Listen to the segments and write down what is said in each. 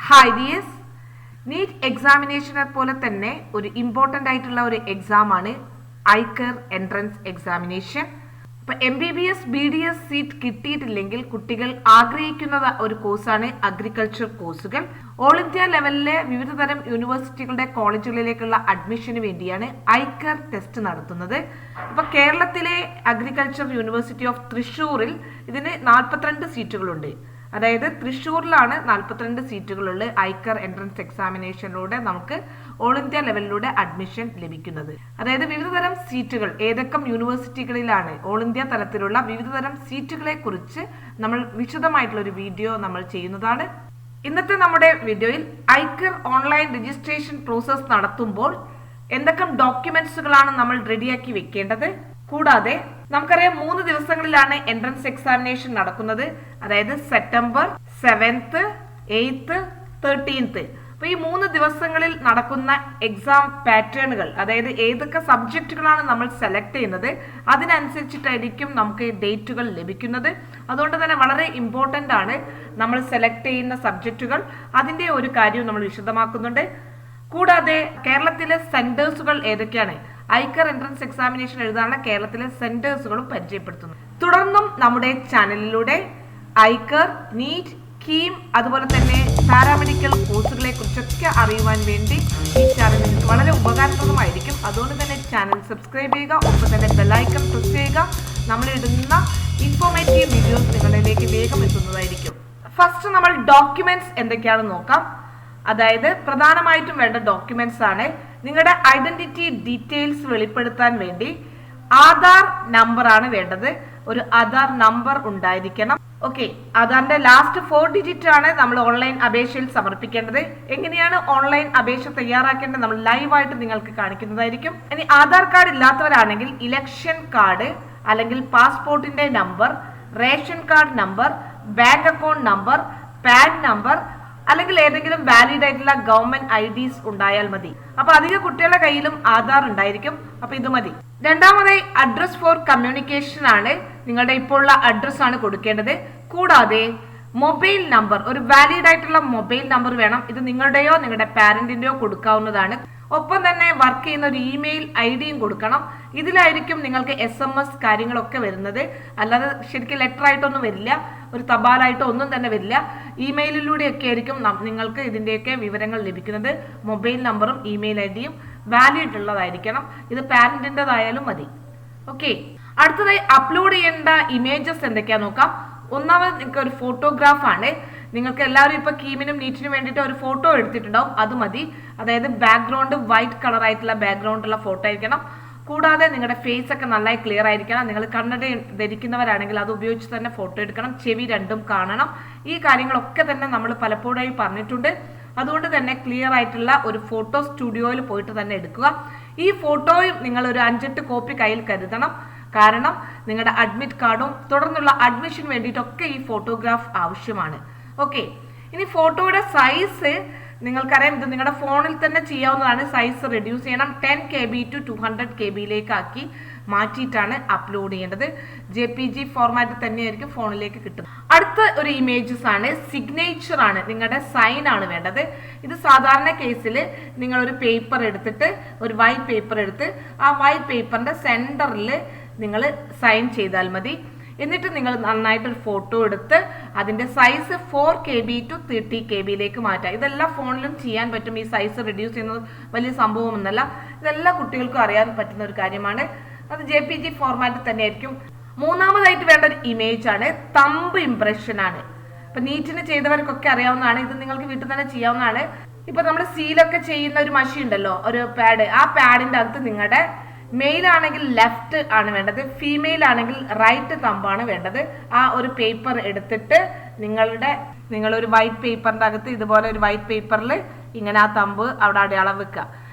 Hi dears, NEET എക്സാമിനേഷനെ പോലെ തന്നെ ഒരു ഇമ്പോർട്ടൻ്റ് ആയിട്ടുള്ള ഒരു എക്സാമാണ് ഐക്കർ എൻട്രൻസ് എക്സാമിനേഷൻ. ഇപ്പം MBBS BDS സീറ്റ് കിട്ടിയിട്ടില്ലെങ്കിൽ കുട്ടികൾ ആഗ്രഹിക്കുന്ന ഒരു കോഴ്സാണ് അഗ്രികൾച്ചർ കോഴ്സുകൾ. ഓൾ ഇന്ത്യ ലെവലിലെ വിവിധ തരം യൂണിവേഴ്സിറ്റികളുടെ കോളേജുകളിലേക്കുള്ള അഡ്മിഷന് വേണ്ടിയാണ് ഐക്കർ ടെസ്റ്റ് നടത്തുന്നത്. ഇപ്പൊ കേരളത്തിലെ അഗ്രികൾച്ചർ യൂണിവേഴ്സിറ്റി ഓഫ് തൃശ്ശൂരിൽ ഇതിന് 42 സീറ്റുകളുണ്ട്. അതായത് തൃശ്ശൂരിലാണ് 42 സീറ്റുകളുള്ള ഐക്കർ എൻട്രൻസ് എക്സാമിനേഷനിലൂടെ നമുക്ക് ഓൾ ഇന്ത്യ ലെവലിലൂടെ അഡ്മിഷൻ ലഭിക്കുന്നത്. അതായത് വിവിധ തരം സീറ്റുകൾ ഏതൊക്കെ യൂണിവേഴ്സിറ്റികളിലാണ് ഓൾ ഇന്ത്യ തലത്തിലുള്ള വിവിധ തരം സീറ്റുകളെ കുറിച്ച് നമ്മൾ വിശദമായിട്ടുള്ള ഒരു വീഡിയോ നമ്മൾ ചെയ്യുന്നതാണ്. ഇന്നത്തെ നമ്മുടെ വീഡിയോയിൽ ഐക്കർ ഓൺലൈൻ രജിസ്ട്രേഷൻ പ്രോസസ് നടത്തുമ്പോൾ എന്തൊക്കെ ഡോക്യുമെന്റ്സുകളാണ് നമ്മൾ റെഡിയാക്കി വെക്കേണ്ടത്, കൂടാതെ നമുക്കറിയാം 3 ദിവസങ്ങളിലാണ് എൻട്രൻസ് എക്സാമിനേഷൻ നടക്കുന്നത്. അതായത് സെപ്റ്റംബർ 7th, 8th, 13th. അപ്പൊ ഈ 3 ദിവസങ്ങളിൽ നടക്കുന്ന എക്സാം പാറ്റേണുകൾ, അതായത് ഏതൊക്കെ സബ്ജക്റ്റുകളാണ് നമ്മൾ സെലക്ട് ചെയ്യുന്നത് അതിനനുസരിച്ചിട്ടായിരിക്കും നമുക്ക് ഡേറ്റുകൾ ലഭിക്കുന്നത്. അതുകൊണ്ട് തന്നെ വളരെ ഇമ്പോർട്ടൻ്റ് ആണ് നമ്മൾ സെലക്ട് ചെയ്യുന്ന സബ്ജക്റ്റുകൾ. അതിൻ്റെ ഒരു കാര്യം നമ്മൾ വിശദമാക്കുന്നുണ്ട്. കൂടാതെ കേരളത്തിലെ സെന്റേഴ്സുകൾ ഏതൊക്കെയാണ്, ഐക്കർ എൻട്രൻസ് എക്സാമിനേഷൻ എഴുതാനുള്ള കേരളത്തിലെ സെന്റേഴ്സുകളും പരിചയപ്പെടുത്തുന്നു. തുടർന്നും നമ്മുടെ ചാനലിലൂടെ ഐക്കർ, നീറ്റ്, കീം അതുപോലെ തന്നെ പാരാമെഡിക്കൽ കോഴ്സുകളെ കുറിച്ചൊക്കെ അറിയുവാൻ വേണ്ടി ഈ ചാനൽ നിങ്ങൾക്ക് വളരെ ഉപകാരപ്രദമായിരിക്കും. അതുകൊണ്ട് തന്നെ ചാനൽ സബ്സ്ക്രൈബ് ചെയ്യുക, ഒപ്പം തന്നെ ബെല്ലൈക്കൺ പ്രസ് ചെയ്യുക. നമ്മളിടുന്ന ഇൻഫോർമേറ്റീവ് വീഡിയോസ് നിങ്ങളിലേക്ക് വേഗം എത്തുന്നതായിരിക്കും. ഫസ്റ്റ് നമ്മൾ ഡോക്യുമെന്റ്സ് എന്തൊക്കെയാണെന്ന് നോക്കാം. അതായത് പ്രധാനമായിട്ടും വേണ്ട ഡോക്യുമെന്റ്സ് ആണ് നിങ്ങളുടെ ഐഡന്റിറ്റി ഡീറ്റെയിൽസ് വെളിപ്പെടുത്താൻ വേണ്ടി ആധാർ നമ്പർ ആണ് വേണ്ടത്. ഒരു ആധാർ നമ്പർ ഉണ്ടായിരിക്കണം. ഓക്കെ, ആധാറിന്റെ ലാസ്റ്റ് 4 ഡിജിറ്റ് ആണ് നമ്മൾ ഓൺലൈൻ അപേക്ഷയിൽ സമർപ്പിക്കേണ്ടത്. എങ്ങനെയാണ് ഓൺലൈൻ അപേക്ഷ തയ്യാറാക്കേണ്ടത് നമ്മൾ ലൈവായിട്ട് നിങ്ങൾക്ക് കാണിക്കുന്നതായിരിക്കും. ഇനി ആധാർ കാർഡ് ഇല്ലാത്തവരാണെങ്കിൽ ഇലക്ഷൻ കാർഡ് അല്ലെങ്കിൽ പാസ്പോർട്ടിന്റെ number, ration card number, bank account number, PAN number അല്ലെങ്കിൽ ഏതെങ്കിലും വാലിഡ് ആയിട്ടുള്ള ഗവൺമെന്റ് IDs ഉണ്ടായാൽ മതി. അപ്പൊ അധിക കുട്ടികളുടെ കയ്യിലും ആധാർ ഉണ്ടായിരിക്കും. അപ്പൊ ഇത് മതി. രണ്ടാമതായി അഡ്രസ് ഫോർ കമ്മ്യൂണിക്കേഷൻ ആണ്. നിങ്ങളുടെ ഇപ്പോൾ ഉള്ള അഡ്രസ് ആണ് കൊടുക്കേണ്ടത്. കൂടാതെ മൊബൈൽ നമ്പർ, ഒരു വാലിഡ് ആയിട്ടുള്ള മൊബൈൽ നമ്പർ വേണം. ഇത് നിങ്ങളുടെയോ നിങ്ങളുടെ പാരന്റിന്റെയോ കൊടുക്കാവുന്നതാണ്. ഒപ്പം തന്നെ വർക്ക് ചെയ്യുന്ന ഒരു ഇമെയിൽ IDയും കൊടുക്കണം. ഇതിലായിരിക്കും നിങ്ങൾക്ക് SMS കാര്യങ്ങളൊക്കെ വരുന്നത്. അല്ലാതെ ശരിക്കും ലെറ്റർ ആയിട്ടൊന്നും വരില്ല, ഒരു തപാലായിട്ടോ ഒന്നും തന്നെ വരില്ല. ഇമെയിലിലൂടെയൊക്കെ ആയിരിക്കും നിങ്ങൾക്ക് ഇതിന്റെയൊക്കെ വിവരങ്ങൾ ലഭിക്കുന്നത്. മൊബൈൽ നമ്പറും ഇമെയിൽ IDയും വാലിഡ് ഉള്ളതായിരിക്കണം. ഇത് പാരന്റിൻ്റെതായാലും മതി. ഓക്കെ, അടുത്തതായി അപ്ലോഡ് ചെയ്യേണ്ട ഇമേജസ് എന്തൊക്കെയാ നോക്കാം. ഒന്നാമത് നിങ്ങൾക്ക് ഒരു ഫോട്ടോഗ്രാഫ് ആണ്. നിങ്ങൾക്ക് എല്ലാവരും ഇപ്പൊ കീമിനും നീറ്റിനും വേണ്ടിയിട്ട് ഒരു ഫോട്ടോ എടുത്തിട്ടുണ്ടാവും, അത് മതി. അതായത് ബാക്ക്ഗ്രൗണ്ട് വൈറ്റ് കളർ ആയിട്ടുള്ള ബാക്ക്ഗ്രൗണ്ടുള്ള ഫോട്ടോ ആയിരിക്കണം. കൂടാതെ നിങ്ങളുടെ ഫേസ് ഒക്കെ നന്നായി ക്ലിയർ ആയിരിക്കണം. നിങ്ങൾ കണ്ണട ധരിക്കുന്നവരാണെങ്കിൽ അത് ഉപയോഗിച്ച് തന്നെ ഫോട്ടോ എടുക്കണം. ചെവി രണ്ടും കാണണം. ഈ കാര്യങ്ങളൊക്കെ തന്നെ നമ്മൾ പലപ്പോഴായി പറഞ്ഞിട്ടുണ്ട്. അതുകൊണ്ട് തന്നെ ക്ലിയർ ആയിട്ടുള്ള ഒരു ഫോട്ടോ സ്റ്റുഡിയോയിൽ പോയിട്ട് തന്നെ എടുക്കുക. ഈ ഫോട്ടോയും നിങ്ങൾ ഒരു 5-8 കോപ്പി കയ്യിൽ കരുതണം. കാരണം നിങ്ങളുടെ അഡ്മിറ്റ് കാർഡും തുടർന്നുള്ള അഡ്മിഷന് വേണ്ടിയിട്ടൊക്കെ ഈ ഫോട്ടോഗ്രാഫ് ആവശ്യമാണ്. ഓക്കെ, ഇനി ഫോട്ടോയുടെ സൈസ് നിങ്ങൾക്കറിയാം, ഇത് നിങ്ങളുടെ ഫോണിൽ തന്നെ ചെയ്യാവുന്നതാണ്. സൈസ് റെഡ്യൂസ് ചെയ്യണം. 10 KB to 200 KB ആക്കി മാറ്റിയിട്ടാണ് അപ്ലോഡ് ചെയ്യേണ്ടത്. JPG ഫോർമാറ്റ് തന്നെയായിരിക്കും ഫോണിലേക്ക് കിട്ടുന്നത്. അടുത്ത ഒരു ഇമേജസ് ആണ് സിഗ്നേച്ചർ ആണ്. നിങ്ങളുടെ സൈൻ ആണ് വേണ്ടത്. ഇത് സാധാരണ കേസിൽ നിങ്ങൾ ഒരു പേപ്പർ എടുത്തിട്ട്, ഒരു വൈറ്റ് പേപ്പർ എടുത്ത് ആ വൈറ്റ് പേപ്പറിന്റെ സെന്ററിൽ നിങ്ങൾ സൈൻ ചെയ്താൽ മതി. എന്നിട്ട് നിങ്ങൾ നന്നായിട്ടൊരു ഫോട്ടോ എടുത്ത് അതിന്റെ സൈസ് 4 KB to 30 KB മാറ്റാം. ഇതെല്ലാം ഫോണിലും ചെയ്യാൻ പറ്റും. ഈ സൈസ് റെഡ്യൂസ് ചെയ്യുന്നത് വലിയ സംഭവമൊന്നുമല്ല. ഇതെല്ലാ കുട്ടികൾക്കും അറിയാൻ പറ്റുന്ന ഒരു കാര്യമാണ്. അത് JPG ഫോർമാറ്റ് തന്നെയായിരിക്കും. മൂന്നാമതായിട്ട് വേണ്ട ഒരു ഇമേജ് ആണ് തമ്പ് ഇംപ്രഷൻ ആണ്. ഇപ്പൊ നീറ്റിന് ചെയ്തവർക്കൊക്കെ അറിയാവുന്നതാണ്. ഇത് നിങ്ങൾക്ക് വീട്ടിൽ തന്നെ ചെയ്യാവുന്നതാണ്. ഇപ്പൊ നമ്മൾ സീലൊക്കെ ചെയ്യുന്ന ഒരു മഷി ഉണ്ടല്ലോ, ഒരു പാഡ്, ആ പാഡിന്റെ അകത്ത് നിങ്ങളുടെ മെയിൽ ആണെങ്കിൽ ലെഫ്റ്റ് ആണ് വേണ്ടത്, ഫീമെയിൽ ആണെങ്കിൽ റൈറ്റ് തമ്പാണ് വേണ്ടത്. ആ ഒരു പേപ്പർ എടുത്തിട്ട് നിങ്ങളൊരു വൈറ്റ് പേപ്പറിന്റെ അകത്ത് ഇതുപോലെ ഒരു വൈറ്റ് പേപ്പറിൽ ഇങ്ങനെ ആ തമ്പ് അവിടെ അടയാളം വെക്കുക.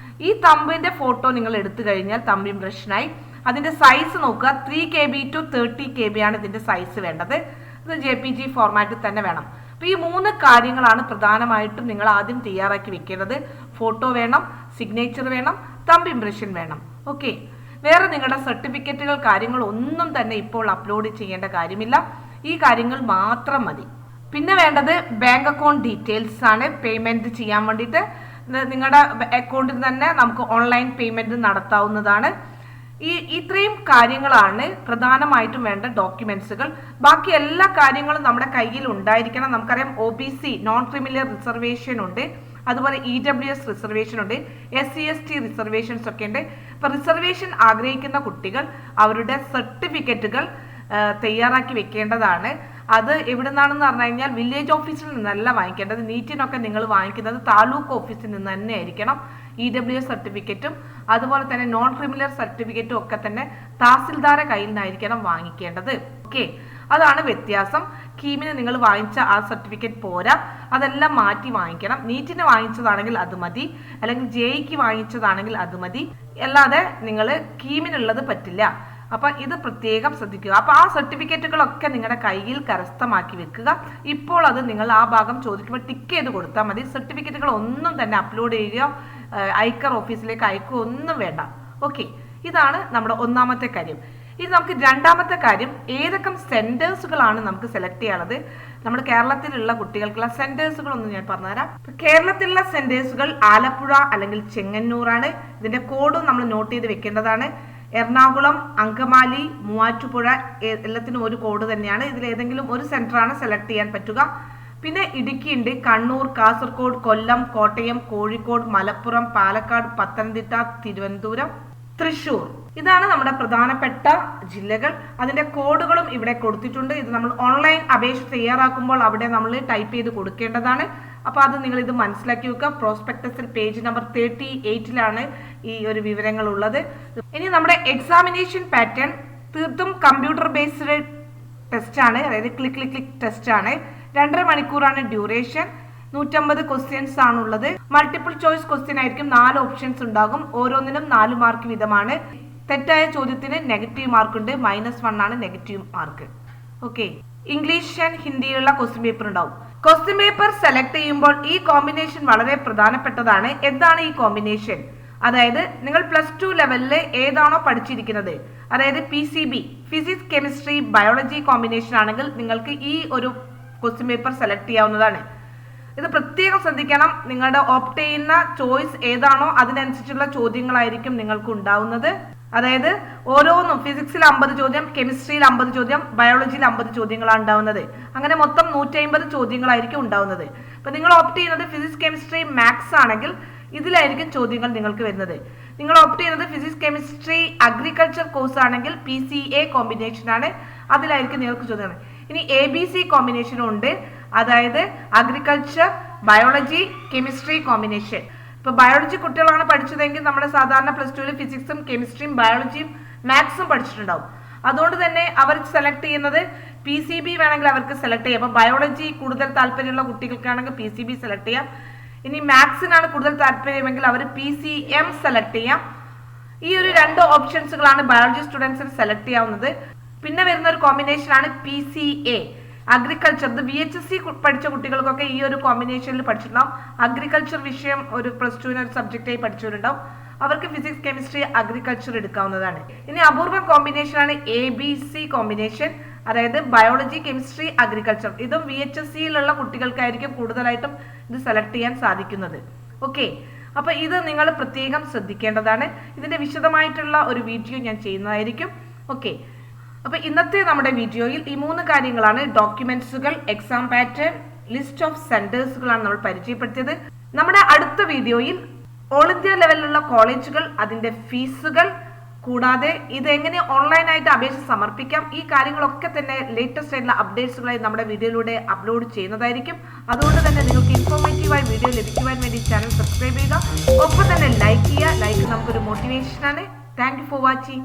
ഈ തമ്പിന്റെ ഫോട്ടോ നിങ്ങൾ എടുത്തു കഴിഞ്ഞാൽ തമ്പ് ഇംപ്രഷനായി. അതിന്റെ സൈസ് നോക്കുക, 3 KB to 30 KB ആണ് ഇതിന്റെ സൈസ് വേണ്ടത്. ഇത് JPG ഫോർമാറ്റിൽ തന്നെ വേണം. അപ്പൊ ഈ 3 കാര്യങ്ങളാണ് പ്രധാനമായിട്ടും നിങ്ങൾ ആദ്യം തയ്യാറാക്കി വെക്കേണ്ടത്. ഫോട്ടോ വേണം, സിഗ്നേച്ചർ വേണം, തമ്പ് ഇംപ്രഷൻ വേണം. ഓക്കെ, വേറെ നിങ്ങളുടെ സർട്ടിഫിക്കറ്റുകൾ കാര്യങ്ങൾ ഒന്നും തന്നെ ഇപ്പോൾ അപ്ലോഡ് ചെയ്യേണ്ട കാര്യമില്ല. ഈ കാര്യങ്ങൾ മാത്രം മതി. പിന്നെ വേണ്ടത് ബാങ്ക് അക്കൗണ്ട് ഡീറ്റെയിൽസ് ആണ്. പേയ്മെന്റ് ചെയ്യാൻ വേണ്ടിയിട്ട് നിങ്ങളുടെ അക്കൗണ്ടിൽ തന്നെ നമുക്ക് ഓൺലൈൻ പേയ്മെന്റ് നടത്താവുന്നതാണ്. ഇത്രയും കാര്യങ്ങളാണ് പ്രധാനമായിട്ടും വേണ്ട ഡോക്യുമെന്റ്സുകൾ. ബാക്കി എല്ലാ കാര്യങ്ങളും നമ്മുടെ കയ്യിൽ ഉണ്ടായിരിക്കണം. നമുക്കറിയാം OBC നോൺ ക്രിമിനൽ റിസർവേഷൻ ഉണ്ട്, അതുപോലെ EWS റിസർവേഷൻ ഉണ്ട്, SC/ST റിസർവേഷൻസ് ഒക്കെ ഉണ്ട്. ഇപ്പൊ റിസർവേഷൻ ആഗ്രഹിക്കുന്ന കുട്ടികൾ അവരുടെ സർട്ടിഫിക്കറ്റുകൾ തയ്യാറാക്കി വെക്കേണ്ടതാണ്. അത് എവിടെ നിന്നാണെന്ന് പറഞ്ഞു കഴിഞ്ഞാൽ വില്ലേജ് ഓഫീസിൽ നിന്നല്ല വാങ്ങിക്കേണ്ടത്. നീറ്റിനൊക്കെ നിങ്ങൾ വാങ്ങിക്കുന്നത് താലൂക്ക് ഓഫീസിൽ നിന്ന് തന്നെ ആയിരിക്കണം. EWS സർട്ടിഫിക്കറ്റും അതുപോലെ തന്നെ നോൺ ക്രിമിനൽ സർട്ടിഫിക്കറ്റും ഒക്കെ തന്നെ തഹസിൽദാരെ കയ്യിൽ നിന്നായിരിക്കണം വാങ്ങിക്കേണ്ടത്. ഓക്കെ, അതാണ് വ്യത്യാസം. കീമിന് നിങ്ങൾ വാങ്ങിച്ച ആ സർട്ടിഫിക്കറ്റ് പോരാ, അതെല്ലാം മാറ്റി വാങ്ങിക്കണം. നീറ്റിന് വാങ്ങിച്ചതാണെങ്കിൽ അത് മതി, അല്ലെങ്കിൽ JEക്ക് വാങ്ങിച്ചതാണെങ്കിൽ അത് മതി, അല്ലാതെ നിങ്ങൾ കീമിനുള്ളത് പറ്റില്ല. അപ്പൊ ഇത് പ്രത്യേകം ശ്രദ്ധിക്കുക. അപ്പൊ ആ സർട്ടിഫിക്കറ്റുകളൊക്കെ നിങ്ങളുടെ കയ്യിൽ കരസ്ഥമാക്കി വെക്കുക. ഇപ്പോൾ അത് നിങ്ങൾ ആ ഭാഗം ചോദിക്കുമ്പോൾ ടിക്ക് ചെയ്ത് കൊടുത്താൽ മതി. സർട്ടിഫിക്കറ്റുകൾ ഒന്നും തന്നെ അപ്ലോഡ് ചെയ്യുകയോ ICAR ഓഫീസിലേക്ക് അയക്കുകയോ ഒന്നും വേണ്ട. ഓക്കെ, ഇതാണ് നമ്മുടെ ഒന്നാമത്തെ കാര്യം. ഇനി നമുക്ക് രണ്ടാമത്തെ കാര്യം, ഏതൊക്കെ സെന്റേഴ്സുകളാണ് നമുക്ക് സെലക്ട് ചെയ്യാനുള്ളത്. നമ്മുടെ കേരളത്തിലുള്ള കുട്ടികൾക്കുള്ള സെന്റേഴ്സുകളൊന്നും ഞാൻ പറഞ്ഞുതരാം. കേരളത്തിലുള്ള സെന്റേഴ്സുകൾ ആലപ്പുഴ അല്ലെങ്കിൽ ചെങ്ങന്നൂറാണ്. ഇതിന്റെ കോഡും നമ്മൾ നോട്ട് ചെയ്ത് വെക്കേണ്ടതാണ്. എറണാകുളം, അങ്കമാലി, മൂവാറ്റുപുഴ എല്ലാത്തിനും ഒരു കോഡ് തന്നെയാണ്. ഇതിൽ ഏതെങ്കിലും ഒരു സെന്ററാണ് സെലക്ട് ചെയ്യാൻ പറ്റുക. പിന്നെ ഇടുക്കി ഉണ്ട്, കണ്ണൂർ, കാസർഗോഡ്, കൊല്ലം, കോട്ടയം, കോഴിക്കോട്, മലപ്പുറം, പാലക്കാട്, പത്തനംതിട്ട, തിരുവനന്തപുരം, തൃശൂർ. ഇതാണ് നമ്മുടെ പ്രധാനപ്പെട്ട ജില്ലകൾ. അതിന്റെ കോഡുകളും ഇവിടെ കൊടുത്തിട്ടുണ്ട്. ഇത് നമ്മൾ ഓൺലൈൻ അപേക്ഷ തയ്യാറാക്കുമ്പോൾ അവിടെ നമ്മൾ ടൈപ്പ് ചെയ്ത് കൊടുക്കേണ്ടതാണ്. അപ്പൊ അത് നിങ്ങൾ ഇത് മനസ്സിലാക്കി വെക്കുക. പ്രോസ്പെക്ടസിൽ പേജ് നമ്പർ 38 ഈ ഒരു വിവരങ്ങൾ ഉള്ളത്. ഇനി നമ്മുടെ എക്സാമിനേഷൻ പാറ്റേൺ തീർത്തും കമ്പ്യൂട്ടർ ബേസ്ഡ് ടെസ്റ്റ് ആണ്, അതായത് ക്ലിക്ക് ടെസ്റ്റ് ആണ്. 2.5 മണിക്കൂറാണ് ഡ്യൂറേഷൻ. 150 ക്വസ്റ്റ്യൻസ് ആണുള്ളത്. മൾട്ടിപ്പിൾ ചോയ്സ് ക്വസ്റ്റ്യൻ ആയിരിക്കും. 4 ഓപ്ഷൻസ് ഉണ്ടാകും. ഓരോന്നിനും 4 മാർക്ക് വീതമാണ്. തെറ്റായ ചോദ്യത്തിന് നെഗറ്റീവ് മാർക്ക് ഉണ്ട്. -1 ആണ് negative mark. Okay, English and ഹിന്ദിയിലുള്ള ക്വസ്റ്റ്യൻ പേപ്പർ ഉണ്ടാവും. ക്വസ്റ്റ്യൻ പേപ്പർ സെലക്ട് ചെയ്യുമ്പോൾ ഈ കോമ്പിനേഷൻ വളരെ പ്രധാനപ്പെട്ടതാണ്. എന്താണ് ഈ കോമ്പിനേഷൻ? അതായത് നിങ്ങൾ +2 ലെവലിൽ ഏതാണോ പഠിച്ചിരിക്കുന്നത്, അതായത് PCB physics, chemistry, biology combination ആണെങ്കിൽ നിങ്ങൾക്ക് ഈ ഒരു ക്വസ്റ്റ്യൻ പേപ്പർ സെലക്ട് ചെയ്യാവുന്നതാണ്. ഇത് പ്രത്യേകം ശ്രദ്ധിക്കണം. നിങ്ങളുടെ ഓപ്റ്റ് ചെയ്യുന്ന ചോയ്സ് ഏതാണോ അതിനനുസരിച്ചുള്ള ചോദ്യങ്ങളായിരിക്കും നിങ്ങൾക്ക് ഉണ്ടാവുന്നത്. അതായത് ഓരോന്നും ഫിസിക്സിൽ 50 ചോദ്യം, കെമിസ്ട്രിയിൽ 50 ചോദ്യം, ബയോളജിയിൽ 50 ചോദ്യങ്ങളാണ് ഉണ്ടാവുന്നത്. അങ്ങനെ മൊത്തം 150 ചോദ്യങ്ങളായിരിക്കും ഉണ്ടാവുന്നത്. അപ്പൊ നിങ്ങൾ ഓപ്റ്റ് ചെയ്യുന്നത് ഫിസിക്സ്, കെമിസ്ട്രി, മാത്സ് ആണെങ്കിൽ ഇതിലായിരിക്കും ചോദ്യങ്ങൾ നിങ്ങൾക്ക് വരുന്നത്. നിങ്ങൾ ഓപ്റ്റ് ചെയ്യുന്നത് ഫിസിക്സ്, കെമിസ്ട്രി, അഗ്രികൾച്ചർ കോഴ്സ് ആണെങ്കിൽ PCA കോമ്പിനേഷൻ ആണ്, അതിലായിരിക്കും നിങ്ങൾക്ക് ചോദ്യങ്ങൾ. ഇനി ABC കോമ്പിനേഷനും ഉണ്ട്, അതായത് അഗ്രികൾച്ചർ, ബയോളജി, കെമിസ്ട്രി കോമ്പിനേഷൻ. ഇപ്പൊ ബയോളജി കുട്ടികളാണ് പഠിച്ചതെങ്കിൽ നമ്മുടെ സാധാരണ +2 ഫിസിക്സും കെമിസ്ട്രിയും ബയോളജിയും മാത്സും പഠിച്ചിട്ടുണ്ടാവും. അതുകൊണ്ട് തന്നെ അവർ സെലക്ട് ചെയ്യുന്നത് PCB വേണമെങ്കിൽ അവർക്ക് സെലക്ട് ചെയ്യാം. അപ്പൊ ബയോളജി കൂടുതൽ താല്പര്യമുള്ള കുട്ടികൾക്കാണെങ്കിൽ PCB സെലക്ട് ചെയ്യാം. ഇനി മാത്സിനാണ് കൂടുതൽ താല്പര്യമെങ്കിൽ അവർ PCM സെലക്ട് ചെയ്യാം. ഈ ഒരു 2 ഓപ്ഷൻസുകളാണ് ബയോളജി സ്റ്റുഡൻസിന് സെലക്ട് ചെയ്യാവുന്നത്. പിന്നെ വരുന്ന ഒരു കോമ്പിനേഷൻ ആണ് PCA അഗ്രികൾച്ചർ. ഇത് VHSC പഠിച്ച കുട്ടികൾക്കൊക്കെ ഈ ഒരു കോമ്പിനേഷനിൽ പഠിച്ചിട്ടുണ്ടാവും. അഗ്രികൾച്ചർ വിഷയം ഒരു +2 ഒരു സബ്ജക്റ്റായി പഠിച്ചവരുണ്ടാവും. അവർക്ക് ഫിസിക്സ്, കെമിസ്ട്രി, അഗ്രികൾച്ചർ എടുക്കാവുന്നതാണ്. ഇനി അപൂർവ കോമ്പിനേഷൻ ആണ് ABC കോമ്പിനേഷൻ, അതായത് ബയോളജി, കെമിസ്ട്രി, അഗ്രികൾച്ചർ. ഇതും VHSCയിലുള്ള കുട്ടികൾക്കായിരിക്കും കൂടുതലായിട്ടും ഇത് സെലക്ട് ചെയ്യാൻ സാധിക്കുന്നത്. ഓക്കെ, അപ്പൊ ഇത് നിങ്ങൾ പ്രത്യേകം ശ്രദ്ധിക്കേണ്ടതാണ്. ഇതിന്റെ വിശദമായിട്ടുള്ള ഒരു വീഡിയോ ഞാൻ ചെയ്യുന്നതായിരിക്കും. ഓക്കെ, അപ്പൊ ഇന്നത്തെ നമ്മുടെ വീഡിയോയിൽ ഈ 3 കാര്യങ്ങളാണ്: ഡോക്യുമെന്റ്സുകൾ, എക്സാം പാറ്റേൺ, ലിസ്റ്റ് ഓഫ് സെന്റേഴ്സുകളാണ് നമ്മൾ പരിചയപ്പെടുത്തിയത്. നമ്മുടെ അടുത്ത വീഡിയോയിൽ ഓൾ ഇന്ത്യ ലെവലിലുള്ള കോളേജുകൾ, അതിന്റെ ഫീസുകൾ, കൂടാതെ ഇത് എങ്ങനെ ഓൺലൈനായിട്ട് അപേക്ഷ സമർപ്പിക്കാം, ഈ കാര്യങ്ങളൊക്കെ തന്നെ ലേറ്റസ്റ്റ് ആയിട്ടുള്ള അപ്ഡേറ്റ്സുകളായി നമ്മുടെ വീഡിയോയിലൂടെ അപ്ലോഡ് ചെയ്യുന്നതായിരിക്കും. അതുകൊണ്ട് തന്നെ നിങ്ങൾക്ക് ഇൻഫോർമേറ്റീവായ വീഡിയോ ലഭിക്കുവാൻ വേണ്ടി ചാനൽ സബ്സ്ക്രൈബ് ചെയ്യുക. ഒപ്പം തന്നെ ലൈക്ക് ചെയ്യുക. ലൈക്ക് നമുക്കൊരു മോട്ടിവേഷനാണ്. Thank you for watching.